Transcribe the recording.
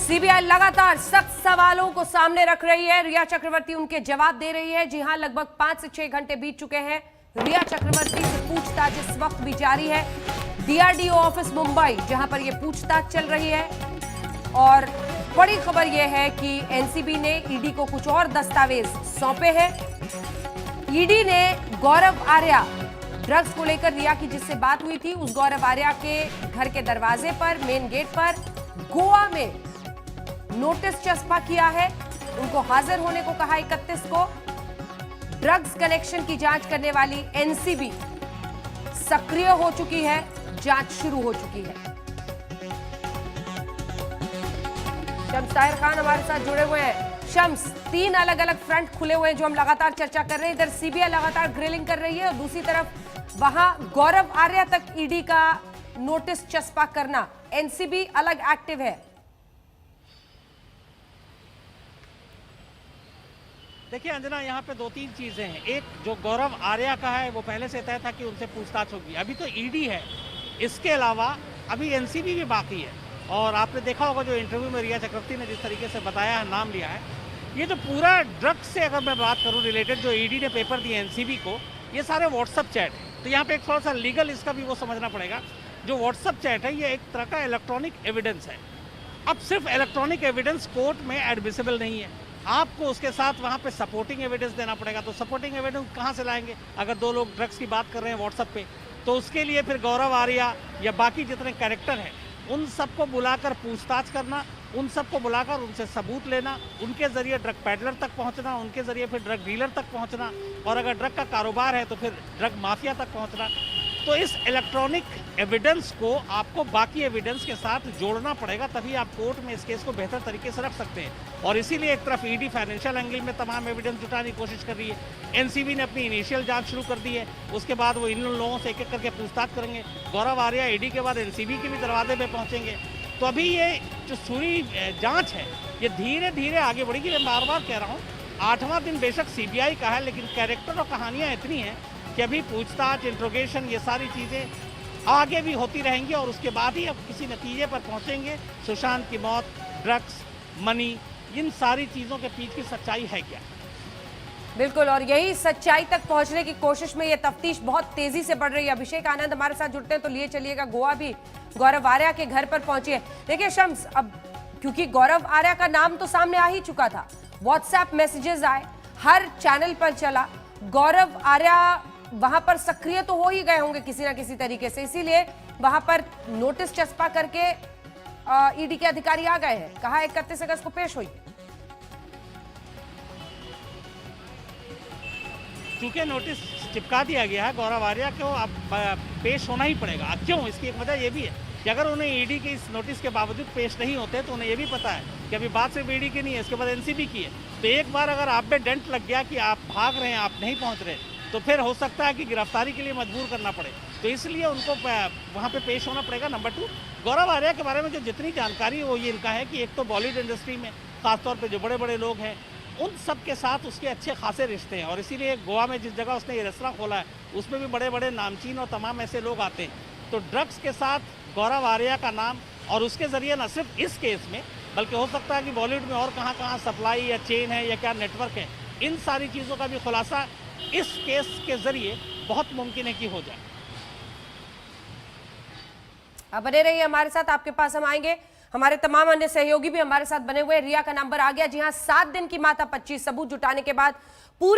CBI लगातार सख्त सवालों को सामने रख रही है। रिया चक्रवर्ती उनके जवाब दे रही है। जी हां, लगभग 5 से 6 घंटे बीत चुके हैं। रिया चक्रवर्ती से पूछताछ इस वक्त भी जारी है। डीआरडीओ ऑफिस मुंबई, जहां पर यह पूछताछ चल रही है। और बड़ी खबर यह है कि एनसीबी ने ईडी को कुछ और दस्तावेज सौंपे हैं। ईडी ने गौरव आर्या, ड्रग्स को लेकर रिया की जिससे बात हुई थी, उस गौरव आर्या के घर के दरवाजे पर, मेन गेट पर गोवा में नोटिस चस्पा किया है। उनको हाजिर होने को कहा 31 को। ड्रग्स कनेक्शन की जांच करने वाली एनसीबी सक्रिय हो चुकी है, जांच शुरू हो चुकी है। शम्स ताहिर खान हमारे साथ जुड़े हुए हैं। शम्स, 3 अलग अलग फ्रंट खुले हुए हैं जो हम लगातार चर्चा कर रहे हैं। इधर सीबीआई लगातार ग्रिलिंग कर रही है और दूसरी तरफ वहां गौरव आर्या तक ईडी का नोटिस चस्पा करना, एनसीबी अलग एक्टिव है। देखिए अंजना, यहाँ पे 2-3 चीजें हैं। एक, जो गौरव आर्या का है वो पहले से तय था कि उनसे पूछताछ होगी। अभी तो ईडी है, इसके अलावा अभी एनसीबी भी बाकी है। और आपने देखा होगा जो इंटरव्यू में रिया चक्रवर्ती ने जिस तरीके से बताया है, नाम लिया है, ये जो पूरा ड्रग्स से अगर मैं बात करूँ रिलेटेड, जो ईडी ने पेपर दिए एनसीबी को, ये सारे व्हाट्सअप चैट है। तो यहाँ पे एक थोड़ा सा लीगल इसका भी वो समझना पड़ेगा। जो व्हाट्सअप चैट है ये एक तरह का इलेक्ट्रॉनिक एविडेंस है। अब सिर्फ इलेक्ट्रॉनिक एविडेंस कोर्ट में एडमिसिबल नहीं है, आपको उसके साथ वहाँ पे सपोर्टिंग एविडेंस देना पड़ेगा। तो सपोर्टिंग एविडेंस कहाँ से लाएंगे? अगर 2 लोग ड्रग्स की बात कर रहे हैं व्हाट्सएप पे, तो उसके लिए फिर गौरव आर्या या बाकी जितने कैरेक्टर हैं उन सबको बुलाकर पूछताछ करना, उन सबको बुलाकर उनसे सबूत लेना, उनके जरिए ड्रग पैडलर तक पहुंचना, उनके जरिए फिर ड्रग डीलर तक पहुंचना, और अगर ड्रग का कारोबार है तो फिर ड्रग माफिया तक पहुंचना। तो इस इलेक्ट्रॉनिक एविडेंस को आपको बाकी एविडेंस के साथ जोड़ना पड़ेगा, तभी आप कोर्ट में इस केस को बेहतर तरीके से रख सकते हैं। और इसीलिए एक तरफ ईडी फाइनेंशियल एंगल में तमाम एविडेंस जुटाने की कोशिश कर रही है, एनसीबी ने अपनी इनिशियल जांच शुरू कर दी है। उसके बाद वो इन लोगों से एक-एक करके पूछताछ करेंगे। गौरव आर्या ईडी के बाद एनसीबी के भी दरवाजे पे पहुंचेंगे। तो अभी ये जो पूरी जाँच है ये धीरे धीरे आगे बढ़ेगी। मैं बार बार कह रहा हूँ, 8वां दिन बेशक सीबीआई का है, लेकिन कैरेक्टर और कहानियाँ इतनी हैं कि अभी पूछताछ, इंट्रोगेशन, ये सारी चीज़ें आगे भी होती रहेंगी और उसके बाद ही अब किसी नतीजे पर पहुंचेंगे। सुशांत की मौत, ड्रग्स, मनी, इन सारी चीज़ों के पीछे की सच्चाई है क्या? बिल्कुल, और यही सच्चाई तक पहुंचने की कोशिश में ये तफ्तीश बहुत तेजी से बढ़ रही है। अभिषेक आनंद हमारे साथ जुड़ते हैं, तो लिए चलिएगा, गोवा भी गौरव आर्या के घर पर पहुंची है। देखिए शम्स, अब क्योंकि गौरव आर्या का नाम तो सामने आ ही चुका था, व्हाट्सएप मैसेजेस आए, हर चैनल पर चला, गौरव आर्या वहां पर सक्रिय तो हो ही गए होंगे किसी ना किसी तरीके से, इसीलिए वहां पर नोटिस चस्पा करके ईडी के अधिकारी आ गए हैं। कहा 31 अगस्त को पेश हुई। चूंकि नोटिस चिपका दिया गया है गौरव आर्या को, अब पेश होना ही पड़ेगा। क्यों? इसकी एक वजह ये भी है कि अगर उन्हें ईडी के इस नोटिस के बावजूद पेश नहीं होते तो उन्हें ये भी पता है कि अभी बात सिर्फ ईडी की नहीं है, इसके बाद एनसीबी की है। तो एक बार अगर आप पे डेंट लग गया कि आप भाग रहे हैं, आप नहीं पहुंच रहे, तो फिर हो सकता है कि गिरफ्तारी के लिए मजबूर करना पड़े। तो इसलिए उनको वहाँ पे पेश होना पड़ेगा। नंबर 2, गौरव आर्या के बारे में जो जितनी जानकारी वो ये इनका है कि एक तो बॉलीवुड इंडस्ट्री में खासतौर पे जो बड़े बड़े लोग हैं उन सब के साथ उसके अच्छे खासे रिश्ते हैं, और इसीलिए गोवा में जिस जगह उसने ये रेस्तरां खोला है उसमें भी बड़े बड़े नामचीन और तमाम ऐसे लोग आते हैं। तो ड्रग्स के साथ गौरव आर्या का नाम, और उसके ज़रिए न सिर्फ इस केस में बल्कि हो सकता है कि बॉलीवुड में और कहाँ कहाँ सप्लाई या चेन है या क्या नेटवर्क है, इन सारी चीज़ों का भी खुलासा इस केस के जरिए बहुत मुमकिन है कि हो जाए। आप बने रहिए हमारे साथ, आपके पास हम आएंगे। हमारे तमाम अन्य सहयोगी भी हमारे साथ बने हुए। रिया का नंबर आ गया। जी हां, 7 दिन की माता 25 सबूत जुटाने के बाद पूरी